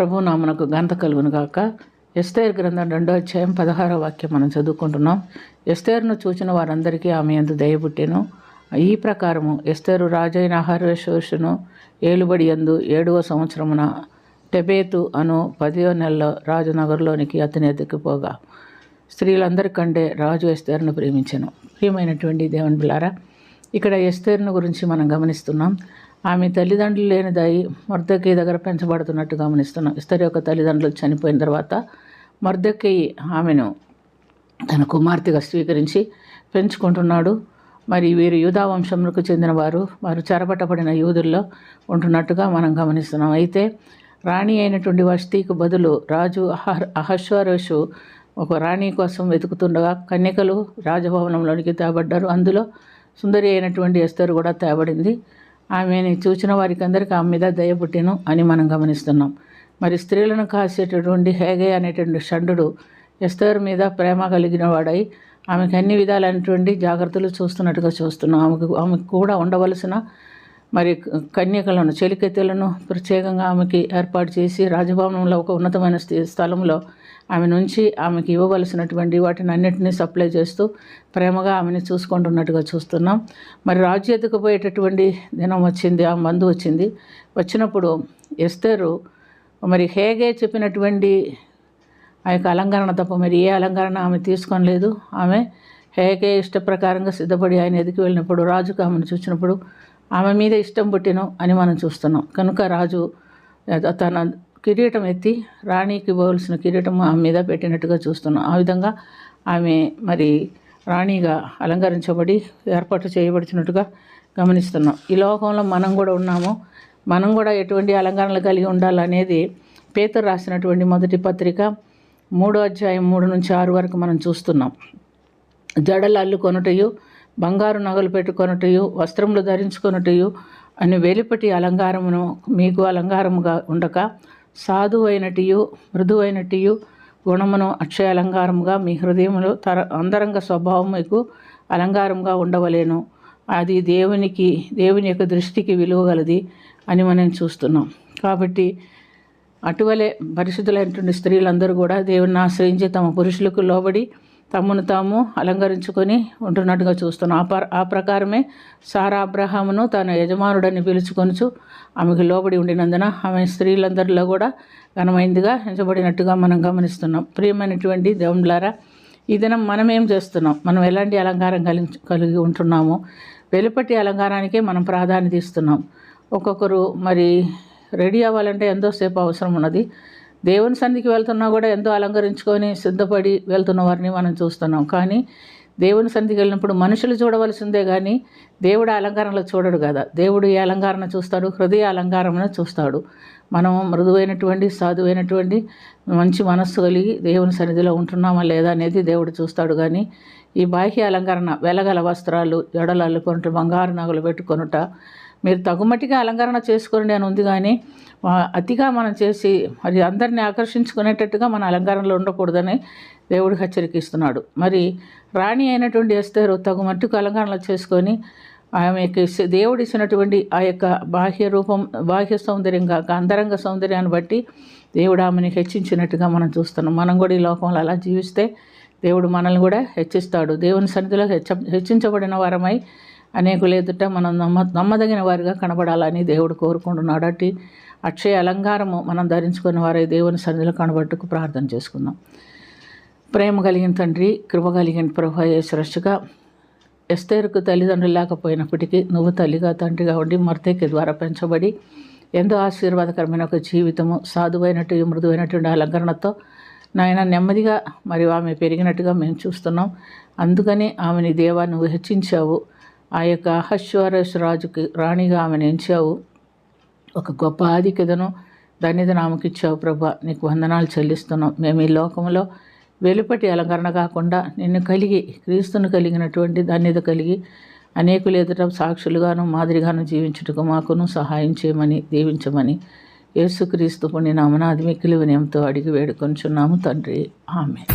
ప్రభు నామనకు ఘనత కలుగును గాక. ఎస్తేరు గ్రంథం 2వ అధ్యాయం 16వ వాక్యం మనం చదువుకుంటున్నాం. ఎస్తేరును చూచిన వారందరికీ ఆమె యందు దయ పుట్టెను. ఈ ప్రకారము ఎస్తేరు రాజైన అహర్వేషోషును ఏలుబడి యందు 7వ సంవత్సరమున టెబేతు అను 10వ నెలలో రాజు నగరులోనికి అతని ఎత్తుకుపోగా స్త్రీలందరికంటే రాజు ఎస్తేరును ప్రేమించెను. ప్రియమైనటువంటి దేవుని బిడ్డలారా, ఇక్కడ ఎస్తేరును గురించి మనం గమనిస్తున్నాం. ఆమె తల్లిదండ్రులు లేనిదై మొర్దెకై దగ్గర పెంచబడుతున్నట్టు గమనిస్తున్నాం. ఎస్తేరు యొక్క తల్లిదండ్రులు చనిపోయిన తర్వాత మొర్దెకై ఆమెను తన కుమార్తెగా స్వీకరించి పెంచుకుంటున్నాడు. మరి వీరు యూదా వంశములకు చెందినవారు, వారు చెరపట్టబడిన యూదుల్లో ఉంటున్నట్టుగా మనం గమనిస్తున్నాం. అయితే రాణి అయినటువంటి వష్టికి బదులు రాజు అహశ్వరోషు ఒక రాణి కోసం వెతుకుతుండగా కన్యకలు రాజభవనంలోనికి తేబడ్డారు. అందులో సుందరి అయినటువంటి ఎస్తేరు కూడా తేబడింది. ఆమెని చూసిన వారికి అందరికీ ఆమె మీద దయ పుట్టెను అని మనం గమనిస్తున్నాం. మరి స్త్రీలను కాసేటటువంటి హేగే అనేటువంటి షండు ఎస్తేరు మీద ప్రేమ కలిగిన వాడై ఆమెకు అన్ని విధాలైనటువంటి జాగ్రత్తలు చూస్తున్నట్టుగా చూస్తున్నాం. ఆమెకు కూడా ఉండవలసిన మరి కన్యకలను, చెలికెత్తెలను ప్రత్యేకంగా ఆమెకి ఏర్పాటు చేసి రాజభవనంలో ఒక ఉన్నతమైన స్థలంలో ఆమె నుంచి ఆమెకి ఇవ్వవలసినటువంటి వాటిని అన్నింటినీ సప్లై చేస్తూ ప్రేమగా ఆమెను చూసుకుంటున్నట్టుగా చూస్తున్నాం. మరి రాజు ఎత్తుకుపోయేటటువంటి దినం వచ్చింది, ఆ మందు వచ్చింది. వచ్చినప్పుడు ఎస్తేరు మరి హేగే చెప్పినటువంటి ఆ యొక్క అలంకరణ తప్ప మరి ఏ అలంకరణ ఆమె తీసుకోలేదు. ఆమె హేగే ఇష్ట ప్రకారంగా సిద్ధపడి ఆయన ఎదికి వెళ్ళినప్పుడు రాజుకు ఆమెను చూసినప్పుడు ఆమె మీద ఇష్టం పుట్టిను అని మనం చూస్తున్నాం. కనుక రాజు తన కిరీటం ఎత్తి రాణికి ఇవ్వవలసిన కిరీటం ఆమె మీద పెట్టినట్టుగా చూస్తున్నాం. ఆ విధంగా ఆమె మరి రాణిగా అలంకరించబడి ఏర్పాటు చేయబడుతున్నట్టుగా గమనిస్తున్నాం. ఈ లోకంలో మనం కూడా ఉన్నాము. మనం కూడా ఎటువంటి అలంకరణలు కలిగి ఉండాలనేది పేతురు రాసినటువంటి మొదటి పత్రిక 3వ అధ్యాయం 3-6 వరకు మనం చూస్తున్నాం. జడలు అల్లుకొనుటయు, బంగారు నగలు పెట్టుకొనుటయు, వస్త్రములు ధరించుకొనుటయు అని వెలుపటి అలంకారమును మీకు అలంకారముగా ఉండక సాధువైనటియు మృదువైనటియు గుణమును అక్షయ అలంకారముగా మీ హృదయములు అంతరంగ స్వభావం మీకు అలంకారంగా ఉండవలేను. అది దేవుని యొక్క దృష్టికి విలువగలది అని మనం చూస్తున్నాం. కాబట్టి అటువలే పరిశుద్ధులైనటువంటి స్త్రీలందరూ కూడా దేవుని ఆశ్రయించి తమ పురుషులకు లోబడి తమను తాము అలంకరించుకొని ఉంటున్నట్టుగా చూస్తున్నాం. ఆ ప్రకారమే సారా అబ్రహామును తన యజమానుడని పిలుచుకొనుచు ఆమెకు లోబడి ఉండినందున ఆమె స్త్రీలందరిలో కూడా ఘనమైందిగా ఎంచబడినట్టుగా మనం గమనిస్తున్నాం. ప్రియమైనటువంటి దేవులారా, ఈ దినం మనం ఏం చేస్తున్నాం? మనం ఎలాంటి అలంకారం కలిగి ఉంటున్నామో వెలుపటి అలంకారానికే మనం ప్రాధాన్యత ఇస్తున్నాం. ఒక్కొక్కరు మరి రెడీ అవ్వాలంటే ఎంతోసేపు అవసరం ఉన్నది. దేవుని సన్నిధికి వెళ్తున్నా కూడా ఎంతో అలంకరించుకొని సిద్ధపడి వెళ్తున్న వారిని మనం చూస్తున్నాం. కానీ దేవుని సన్నిధికి వెళ్ళినప్పుడు మనుషులు చూడవలసిందే కానీ దేవుడు అలంకరణలో చూడడు కదా. దేవుడు ఏ అలంకరణ చూస్తాడు? హృదయ అలంకారమును చూస్తాడు. మనం మృదువైనటువంటి, సాధువైనటువంటి, మంచి మనస్సు కలిగి దేవుని సన్నిధిలో ఉంటున్నామా లేదా అనేది దేవుడు చూస్తాడు. కానీ ఈ బాహ్య అలంకరణ, వెలగల వస్త్రాలు, జడలు అల్లుకొనుట, బంగారు నగలు పెట్టుకొనుట, మీరు తగుమటిగా అలంకరణ చేసుకోండి అని ఉంది. కానీ అతిగా మనం చేసి మరి అందరినీ ఆకర్షించుకునేటట్టుగా మన అలంకరణలో ఉండకూడదని దేవుడు హెచ్చరికిస్తున్నాడు. మరి రాణి అయినటువంటి ఎస్తేరు తగుమట్టుకు అలంకరణలు చేసుకొని ఆమెకి దేవుడు ఇచ్చినటువంటి ఆ యొక్క బాహ్య సౌందర్యం కాక అంతరంగ సౌందర్యాన్ని బట్టి దేవుడు ఆమెను హెచ్చించినట్టుగా మనం చూస్తున్నాం. మనం కూడా ఈ లోకంలో అలా జీవిస్తే దేవుడు మనల్ని కూడా హెచ్చిస్తాడు. దేవుని సన్నిధిలో హెచ్చించబడిన వారమై అనేకులు ఎదుట మనం నమ్మదగిన వారిగా కనబడాలని దేవుడు కోరుకుంటున్నాడు. అట్టి అక్షయ అలంకారము మనం ధరించుకున్న వారై దేవుని సన్నిధిలో కనబట్టుకు ప్రార్థన చేసుకుందాం. ప్రేమ కలిగిన తండ్రి, కృప కలిగిన ప్రభు యేసురక్షగా, ఎస్తేరుకు తల్లిదండ్రులు లేకపోయినప్పటికీ నువ్వు తల్లిగా తండ్రిగా ఉండి మొర్దెకై ద్వారా పెంచబడి ఎంతో ఆశీర్వాదకరమైన ఒక జీవితము, సాధువైనట్టు మృదువైనటువంటి అలంకరణతో నాయన నెమ్మదిగా మరి ఆమె పెరిగినట్టుగా మేము చూస్తున్నాం. అందుకని ఆమెని దేవా నువ్వు హెచ్చించావు. ఆ యొక్క అహశ్వరోషు రాజుకి రాణిగా ఆమెను ఎంచావు. ఒక గొప్ప ఆధిక్యతను ధన్యతను ఆమెకు ఇచ్చావు ప్రభా. నీకు వందనాలు చెల్లిస్తున్నాం. మేము ఈ లోకంలో వెలుపటి అలంకరణ కాకుండా నిన్ను కలిగి, క్రీస్తును కలిగినటువంటి ధన్యత కలిగి అనేకులు ఎదుట సాక్షులుగాను మాదిరిగాను జీవించుటకు మాకును సహాయం చేయమని, దీవించమని యేసుక్రీస్తు పుణ్య నామమున అతి మిక్కిలి వినయంతో అడిగి వేడుకొనుచున్నాము తండ్రి. ఆమేన్.